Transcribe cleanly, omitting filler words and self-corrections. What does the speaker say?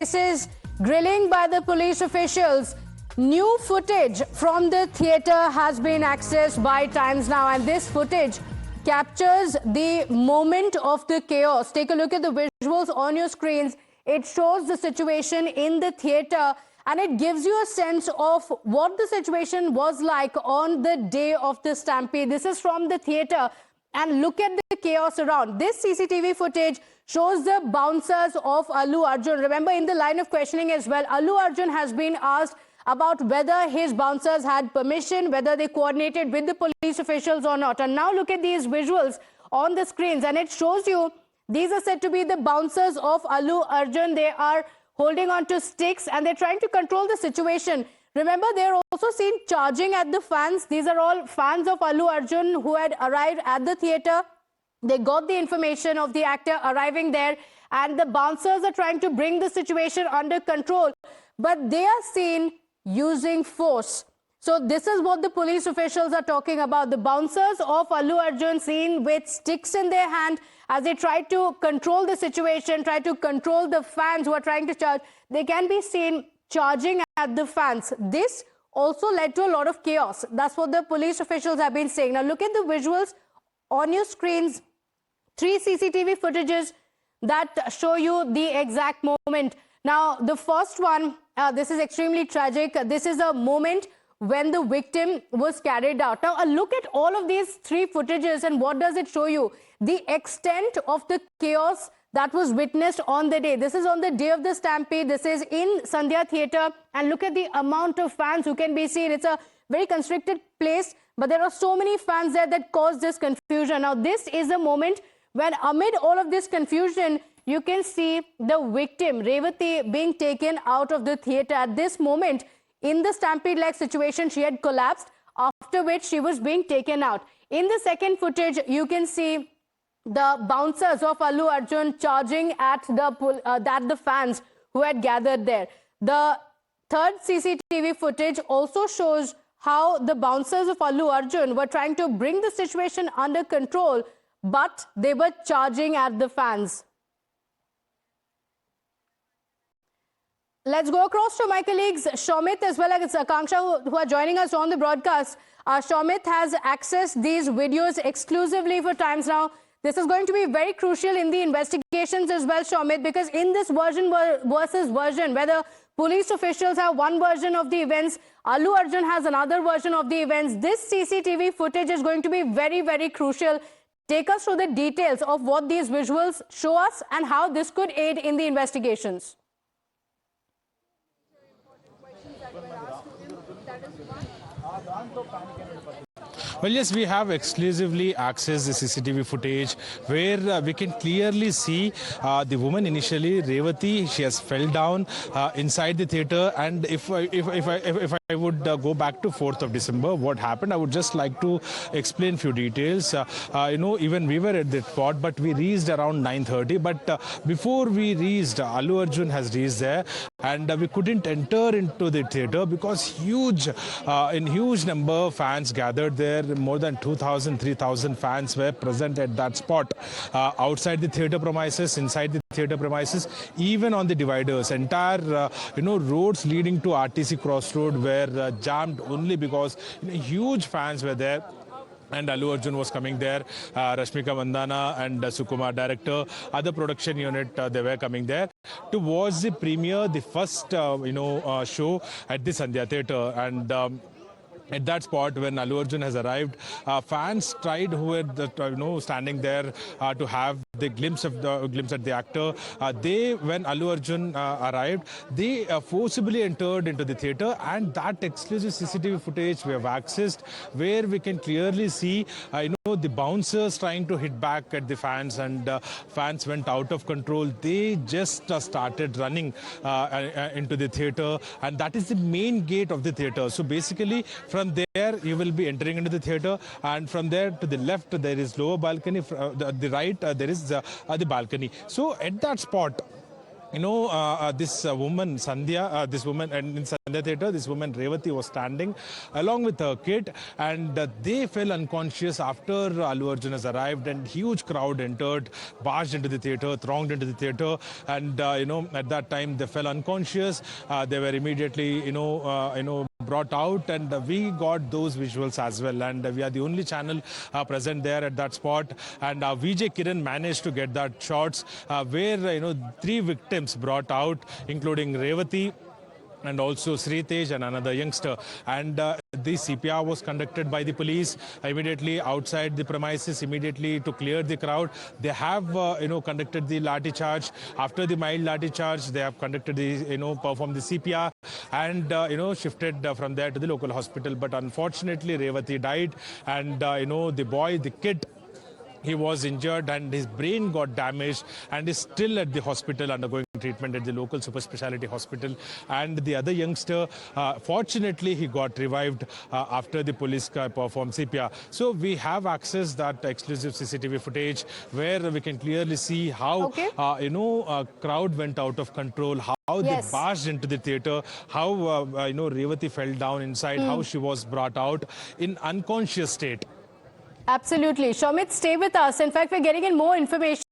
This is grilling by the police officials. New footage from the theatre has been accessed by Times Now, and this footage captures the moment of the chaos. Take a look at the visuals on your screens. It shows the situation in the theatre, and it gives you a sense of what the situation was like on the day of the stampede. This is from the theatre, and look at the chaos around. This CCTV footage shows the bouncers of Allu Arjun. Remember, in the line of questioning as well, Allu Arjun has been asked about whether his bouncers had permission, whether they coordinated with the police officials or not. And now look at these visuals on the screens, and it shows you these are said to be the bouncers of Allu Arjun. They are holding on to sticks and they're trying to control the situation. Remember, they're also seen charging at the fans. These are all fans of Allu Arjun who had arrived at the theatre. They got the information of the actor arriving there, and the bouncers are trying to bring the situation under control. But they are seen using force. So this is what the police officials are talking about. The bouncers of Allu Arjun seen with sticks in their hand as they try to control the situation, try to control the fans who are trying to charge. They can be seen charging at the fans. This also led to a lot of chaos. That's what the police officials have been saying. Now look at the visuals on your screens. 3 CCTV footages that show you the exact moment. Now, the first one, this is extremely tragic. This is a moment when the victim was carried out. Now, a look at all of these 3 footages, and what does it show you? The extent of the chaos that was witnessed on the day. This is on the day of the stampede. This is in Sandhya Theatre, and look at the amount of fans who can be seen. It's a very constricted place, but there are so many fans there that caused this confusion. Now, this is a moment when amid all of this confusion, you can see the victim, Revati, being taken out of the theatre. At this moment, in the stampede-like situation, she had collapsed, after which she was being taken out. In the second footage, you can see the bouncers of Allu Arjun charging at the fans who had gathered there. The third CCTV footage also shows how the bouncers of Allu Arjun were trying to bring the situation under control, but they were charging at the fans. Let's go across to my colleagues Shomit as well as Akanksha who are joining us on the broadcast. Shomit has accessed these videos exclusively for Times Now. This is going to be very crucial in the investigations as well, Shomit, because in this version versus version, where the police officials have one version of the events, Allu Arjun has another version of the events, this CCTV footage is going to be very, very crucial. Take us through the details of what these visuals show us and how this could aid in the investigations. Well, yes, we have exclusively accessed the CCTV footage where we can clearly see the woman initially, Revati. She has fell down inside the theatre. And if I would go back to 4th of December, what happened, I would just like to explain few details. Even we were at that spot, but we reached around 9:30. But before we reached, Allu Arjun has reached there, and we couldn't enter into the theatre because in huge number fans gathered there. More than 2,000, 3,000 fans were present at that spot. Outside the theatre premises, inside the theatre premises, even on the dividers, entire roads leading to RTC Crossroad were jammed only because huge fans were there. And Allu Arjun was coming there. Rashmika Mandana and Sukumar, director, other production unit, they were coming there to watch the premiere, the first show at the Sandhya Theatre. And at that spot, when Allu Arjun has arrived, fans tried who were standing there to have the glimpse at the actor. When Allu Arjun arrived, they forcibly entered into the theatre, and that exclusive CCTV footage we have accessed, where we can clearly see the bouncers trying to hit back at the fans, and fans went out of control. They just started running into the theatre, and that is the main gate of the theatre. So basically, from there you will be entering into the theatre, and from there to the left there is lower balcony, the right there is the balcony. So at that spot, this woman, Sandhya, this woman, and in Sandhya Theatre, this woman, Revati, was standing along with her kid, and they fell unconscious after Allu Arjun has arrived, and huge crowd entered, barged into the theatre, thronged into the theatre, and, at that time, they fell unconscious. They were immediately, brought out, and we got those visuals as well, and we are the only channel present there at that spot, and VJ Kiran managed to get that shots where 3 victims brought out, including Revati and also Sritej and another youngster, and the CPR was conducted by the police immediately outside the premises, immediately to clear the crowd. They have conducted the lathi charge. After the mild lathi charge, they have conducted the performed the CPR, and shifted from there to the local hospital. But unfortunately, Revati died, and the boy, the kid, he was injured and his brain got damaged and is still at the hospital undergoing treatment at the local super speciality hospital. And the other youngster, fortunately, he got revived after the police performed CPR. So we have access that exclusive CCTV footage where we can clearly see how, a crowd went out of control, how they barged into the theatre, how, Revati fell down inside, how she was brought out in unconscious state. Absolutely. Shomit, stay with us. In fact, we're getting in more information.